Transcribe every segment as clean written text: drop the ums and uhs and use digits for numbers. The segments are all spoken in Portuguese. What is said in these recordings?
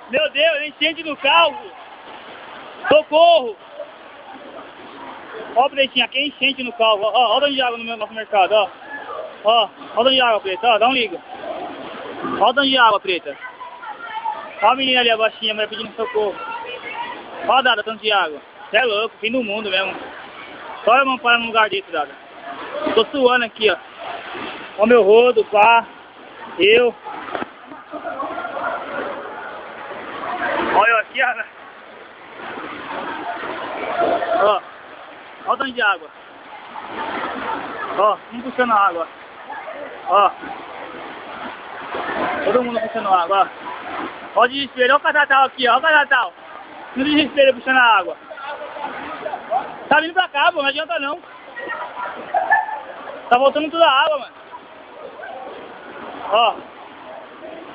Meu Deus, enchente no carro. Socorro. Ó, Pretinha, aqui é enchente no carro. Ó, ó o dano de água no nosso mercado, ó. Ó o dano de água, Preta, ó, dá um liga. Ó o dano de água, Preta. Ó a menina ali, a baixinha, a mulher pedindo socorro. Ó a Dada, tanto de água. Você é louco, fim do mundo mesmo. Só eu não paro num lugar desse, Dada. Tô suando aqui, ó. Ó meu rodo, pá. Eu. Ó eu aqui, ó. Ó. Ó o tanto de água. Ó, um puxando a água. Ó. Todo mundo puxando água, ó. Ó o desespero, ó o Catatal aqui, ó o Catatal. No desespero puxando a água. Tá vindo pra cá, pô, não adianta não. Tá voltando toda a água, mano. Ó.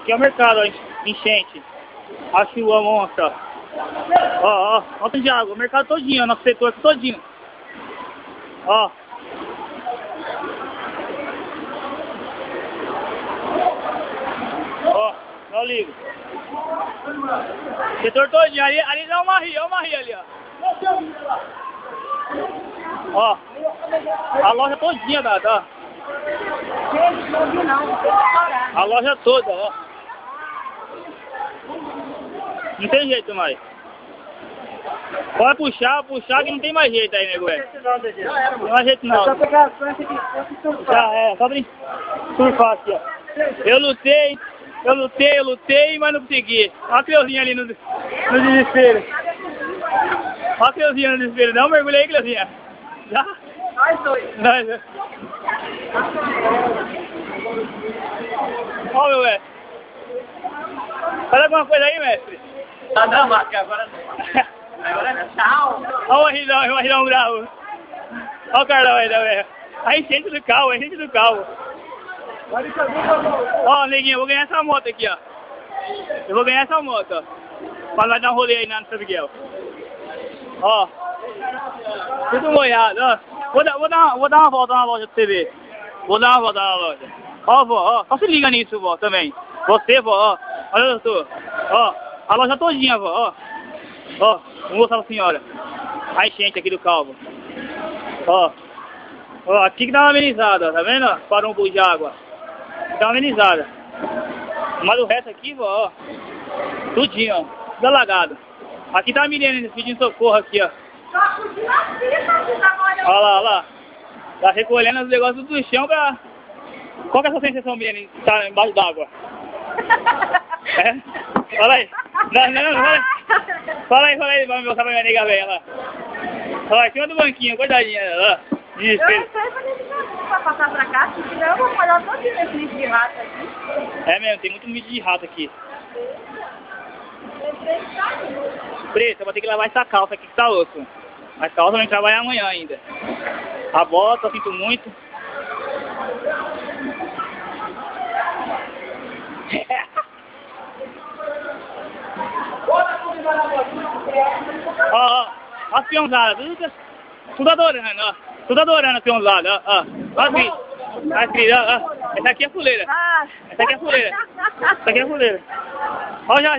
Aqui é o mercado, ó, enchente. A chuva monstra. Ó, ó, ó o tanto de água, o mercado todinho, ó, nosso setor aqui todinho. Ó. Ó, não ligo. Setor todinho, ali dá uma ria ali, ó. Ó. A loja todinha, Dada, ó. A loja toda, ó. Não tem jeito mais. Pode puxar que não tem mais jeito aí, nego, velho. Não há jeito não. Já é, só surfar aqui, ó. Eu lutei, mas não consegui. Olha a Cleuzinha ali no desespero. Olha a Cleuzinha no desespero. Não mergulhei aí, Cleuzinha. Já? Nós dois. Nós dois. Ó, meu mestre. Faz alguma coisa aí, mestre? Tá não, Marcos, agora tchau. Olha o Marrilão bravo. Olha o Carlão aí, velho. A enchente do carro, a enchente do carro. Ó, neguinho, eu vou ganhar essa moto aqui, ó. Eu vou ganhar essa moto, ó. Pra nós dar um rolê aí na São Miguel. Ó. Tudo molhado, ó. Vou dar uma volta na loja pra você ver. Vou dar uma volta na loja. Ó, vó, ó. Só se liga nisso, vó, também. Você, vó, ó. Olha, doutor. Ó. A loja todinha, vó, ó. Ó. Vou mostrar pra senhora. A enchente aqui do calvo. Ó. Ó, aqui que dá uma amenizada, tá vendo? Parou um pouco de água. Dá uma amenizada. Mas o resto aqui, ó. Tudinho, ó. Tudo alagado. Aqui tá a menina pedindo socorro aqui, ó. Olha lá, olha lá. Tá recolhendo os negócios do chão pra... Qual que é a sua sensação, menina, de estar embaixo d'água? É? Fala aí. Não, fala aí. Vamos mostrar pra minha nega velha lá. Ó, em cima do banquinho, coitadinha, ó. Desespero. Eu não sei pra passar pra cá, senão eu vou molhar todo esse lixo de rato aqui. É mesmo, tem muito lixo de rato aqui. Preta, vou ter que lavar essa calça aqui que tá osso. A calça vai trabalhar amanhã ainda. A bota, eu sinto muito. Ó, as peãozadas, tudo adorando, ó. Tudo adorando as peãozadas, ó. Ó as filhas, ó. Essa aqui é fuleira. Essa aqui é fuleira. Essa aqui é fuleira. Ó já.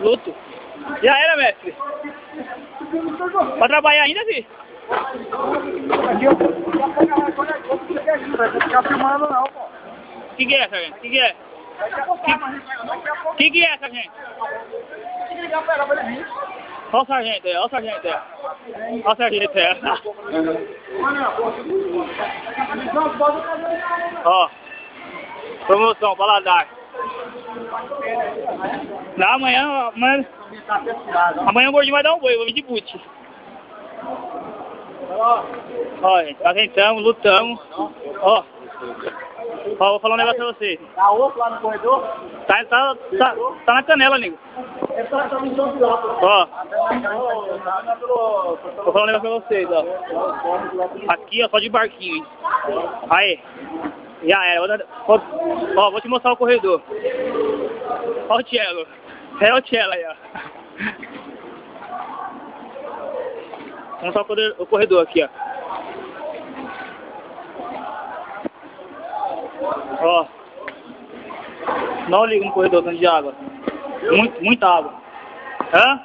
Luto. Já era, mestre. Vai trabalhar ainda, filho? Que é essa, gente? Que é? Que é essa, gente? Olha o sargento aí, olha o sargento aí. Olha o sargento aí. Ó. Promoção, paladar. Não, amanhã o gordinho vai dar um boi, eu vou vir de boot. Ó, gente, nós entramos, lutamos. Ó, vou falar um negócio pra vocês. Tá osso lá no corredor? Tá na canela, nego. Ó. Vou falar um negócio pra vocês, ó. Aqui, ó, só de barquinho. Aí. Já era. Ó, vou te mostrar o corredor. Ó o Cello. É o Cello aí, ó. Vamos mostrar o corredor aqui, ó. Ó. Não liga no corredor, tanto de água. Muita água. Hã?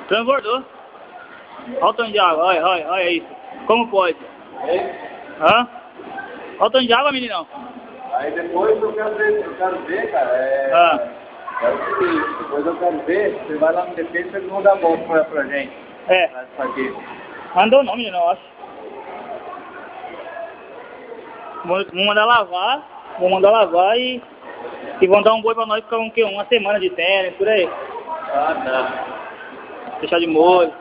Transbordou. Olha o tanto de água, olha isso. Como pode? Hã? Olha o tanto de água, meninão. Aí depois eu quero ver, cara. Depois eu quero ver, você vai lá no defesa e vocês vão dar volta pra gente. É. Andou não, menino, eu acho. Vou mandar lavar e vão dar um boi pra nós ficar uma semana de tênis, por aí. Ah, tá. Deixar de molho.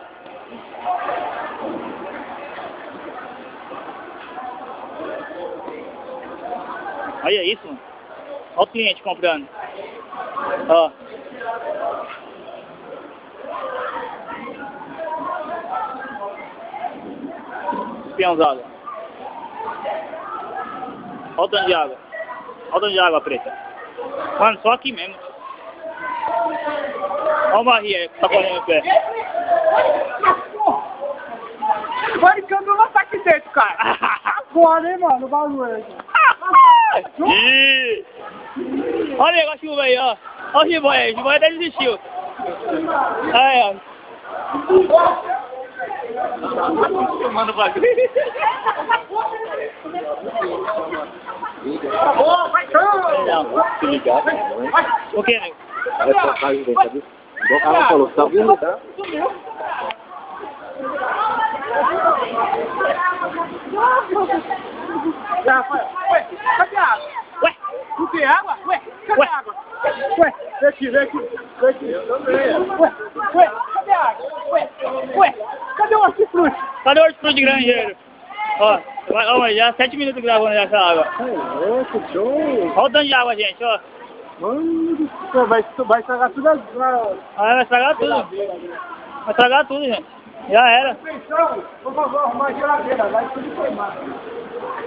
Olha isso, mano. Olha o cliente comprando. Ó. Espiãozada. Olha o tanto de água. Olha o tanto de água preta. Mano, só aqui mesmo. Olha o barriga que tá correndo no pé. Mano, que eu não vou estar aqui dentro, cara. Foda, hein, mano, o bagulho aqui. Olha a chuva aí, ó. Olha o Giboia aí. O Giboia até desistiu. Aí, ó. Manda o bagulho. Se ligar, O que, nego? vai trocar a gente, sabe? O cara falou, tá vindo, tá? Ué, cadê a água? Ué? Não tem água? Ué, cadê a água? Ué, vem aqui. Ué, cadê a água? Ué, cadê o hortifruti? Cadê o hortifruti granjeiro? Ó, mas já 7 minutos gravando já essa água. Olha o tanto de água, gente, ó. Mano, vai estragar tudo. Vai estragar tudo. Vai estragar tudo, gente. Já era. Por favor, arrumar a geladeira, vai tudo queimar.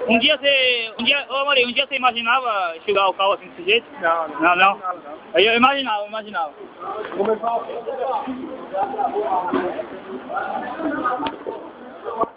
Ô Maria, um dia você imaginava enxugar o carro assim desse jeito? Não. Eu imaginava. Começar a